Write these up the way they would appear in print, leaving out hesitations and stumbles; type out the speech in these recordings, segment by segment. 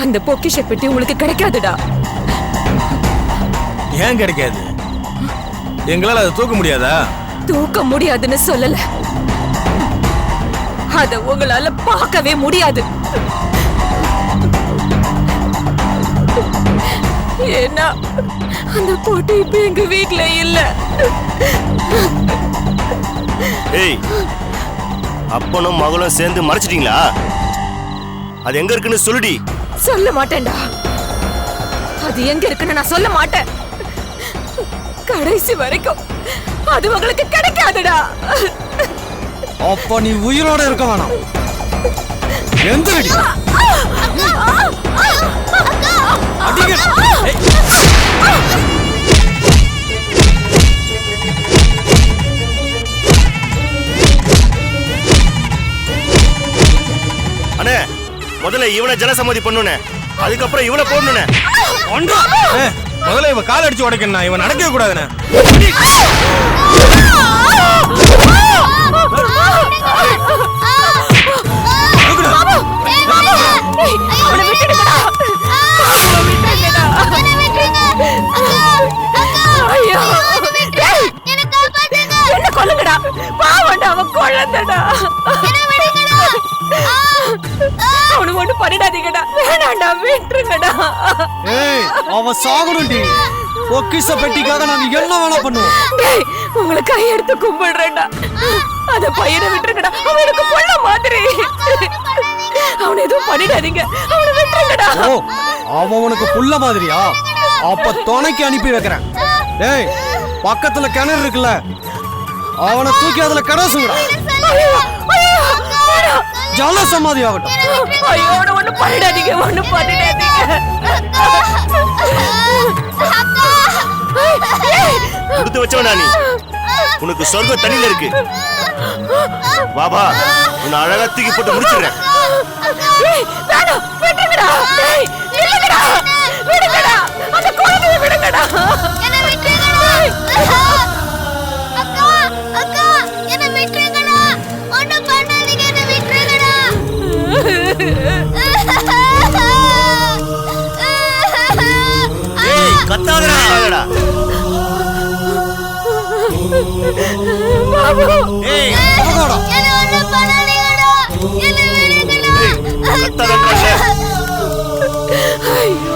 அந்த பொக்கிஷ பெட்டி உங்களுக்கு கிடைக்காதுடா. ஏன் கிடைக்காது? எங்களால அதை தூக்க முடியாதா? தூக்க முடியாதுன்னு சொல்லல, அத உங்களால பார்க்கவே முடியாது. ஏன்னா அந்த போட்டி இப்ப எங்க வீட்ல இல்ல. ஏய், அப்பனும் மகளும் சேர்ந்து மறைச்சிட்டீங்களா? அது எங்க இருக்குன்னு சொல்லுடி. சொல்ல மாட்டேன்டா. அது எங்க இருக்குன்னு நான் சொல்ல மாட்டேன். கடைசி வரைக்கும் அது உங்களுக்கு கிடைக்காதுடா. அப்ப நீ உயிரோட இருக்க வேணாம். எந்திரடி. அண்ணே, முதல்ல இவனை ஜனசம்மதி பண்ணுனே, அதுக்கப்புறம் இவனை போடணுனே. முதல்ல இவன் கால் அடிச்சு உடைக்கணும், இவன் நடக்கவே கூடாதுண்ணே. என்ன கொல்லுங்கடா, பாவண்டா, அவன் குழந்தைடா. அவனுக்கு ஒண்ணு பண்ணிடாதீங்கடா, வேணாண்டா, விட்டுருங்கடா. ஏய், அவன் சாகணும்டி. பொக்கிஷ பெட்டிக்காக நாங்க என்ன வேணா பண்ணுவோம். உங்களை கையெடுத்து கும்பிடுறேன்டா, அந்த பையனை விட்டுருங்கடா. அவன் எனக்கு பொண்ண மாதிரி. அவனை எதுவும் பண்ணிடாதீங்க, அவனை விட்டுருங்கடா. ஓ, அவன் உனக்கு புள்ள மாதிரியா? அப்ப துணைக்கு அனுப்பி வைக்கிறேன். டேய், பக்கத்துல கிணறு இருக்குல்ல, அவனை தூக்கி அதுல கடாசுங்கடா. ஜல சமாதி ஆகட்டும். ஐயோ, ஒண்ணு பண்ணிடாதீங்க, ஒண்ணு பண்ணிடாதீங்க. கொடுத்து வச்சவனா நீ? உனக்கு சொர்க்க தண்ணியில இருக்கு. பாபா, உன்னை அழகா தூக்கி போட்டு முடிச்சிடுறேன். அந்த குழந்தையை விடுங்கடா. கத்தாதடா. பாபு, ஏய், போடா. கத்தாதடா. ஐயோ,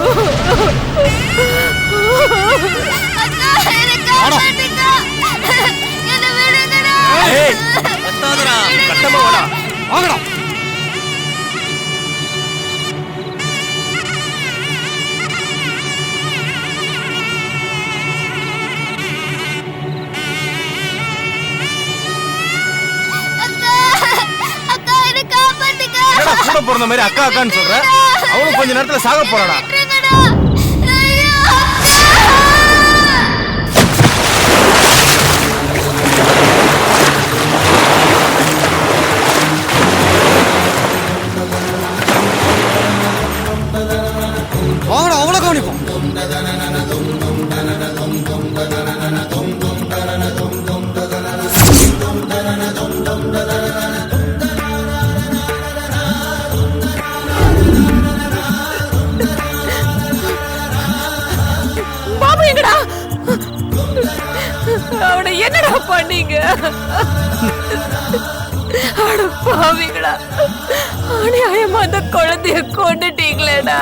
ஏய், கத்தாதடா. கட்டமா வாடா. வாங்கடா. கூட பிறந்த மாதிரி அக்கா அக்கான்னு சொல்ற, அவனும் கொஞ்ச நேரத்துல சாக போறாடா. வாங்கடா, அவளை கவனிப்போம். பாபு எங்கடா? அவனை என்னடா பண்ணீங்க? அட பாவிங்களா, அநியாயமா அந்த குழந்தைய கொண்டுட்டீங்களேடா.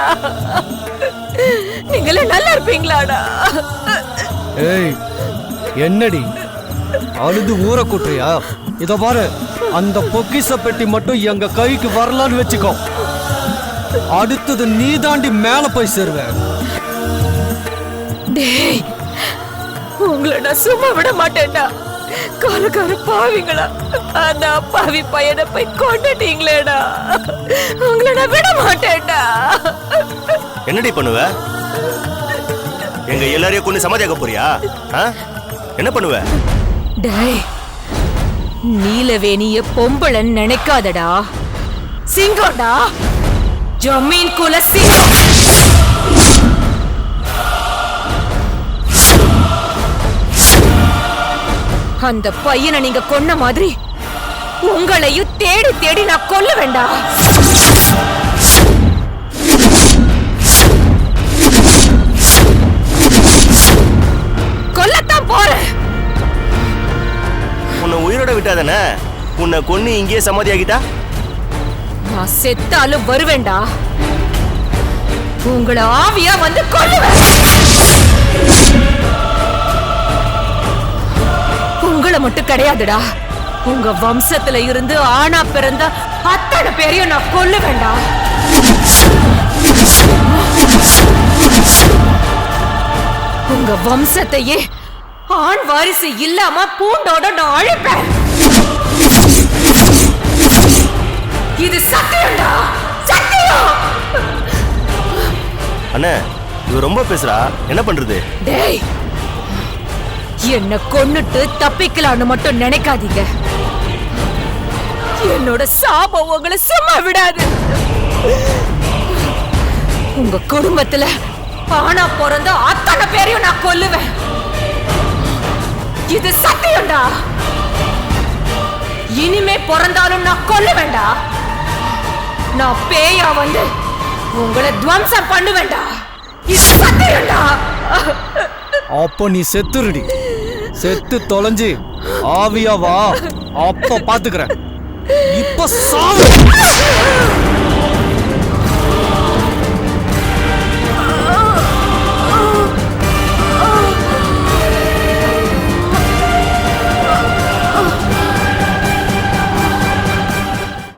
நீங்களே நல்லா இருப்பீங்களாடா? ஏய், என்னடி அழுது ஊற கூட்டுறியா? இத பாரு, அந்த பொக்கிஷ பெட்டி மட்டும் எங்க கைக்கு வரலான்னு வச்சுக்கோ, அடுத்தது நீ தாண்டி மேல போய் சேருவேன். டேய், உங்களை நான் சும்மா விட மாட்டேன்டா. காலக்கார பாவிங்களா, அந்த அப்பாவி பையனை போய் கொண்டுட்டீங்களேடா. உங்களை நான் விட மாட்டேன்டா. என்னடி பண்ணுவ? எங்க எல்லாரையும் கொண்டு சமாதியாக போறியா? என்ன பண்ணுவ? டேய், நீலவேணிய பொம்பளன்னு நினைக்காதடா. சிங்கம்டா, ஜமீன் குல சிங்கம். அந்த பையனை நீங்க கொன்ன மாதிரி உங்களையும் தேடி தேடி நான் கொல்ல வேண்டாம். விட்டாதானே? உன்னை கொன்னு இங்கேயே சமாதி ஆகிட்டா? நான் செத்தாலும் வருவேண்டா. உங்களை ஆவியா வந்து கொல்லுவேன். உங்களை மட்டும் கிடையாதுடா, உங்க வம்சத்துல இருந்து ஆணா பிறந்த அத்தனை பேரையும் நான் கொல்லுவேண்டா. உங்க வம்சத்தையே ஆண் வாரிசு இல்லாம பூண்டோட நான் அழிப்பேன். இது சத்தியம்டா, சத்தியம். அண்ணே, இவ ரொம்ப பேசுறா, என்ன பண்றது? டேய், என்ன கொன்னுட்டு தப்பிக்கலான்னு மட்டும் நினைக்காதீங்க. என்னோட சாபம் உங்களை சும்மா விடாது. உங்க குடும்பத்துல ஆனா பிறந்த அத்தனை பேரையும் நான் கொல்லுவேன். இது சத்தியம்டா. இனிமே பிறந்தாலும் நான் கொல்லுவேண்டா. நான் பேயா வந்து உங்களை துவம்சம் பண்ணுவேண்டா. இது சத்தியம்டா. அப்போ நீ செத்துருடி. செத்து தொலைஞ்சு ஆவியா வா, அப்ப பாத்துக்கிறேன். இப்ப சாவு.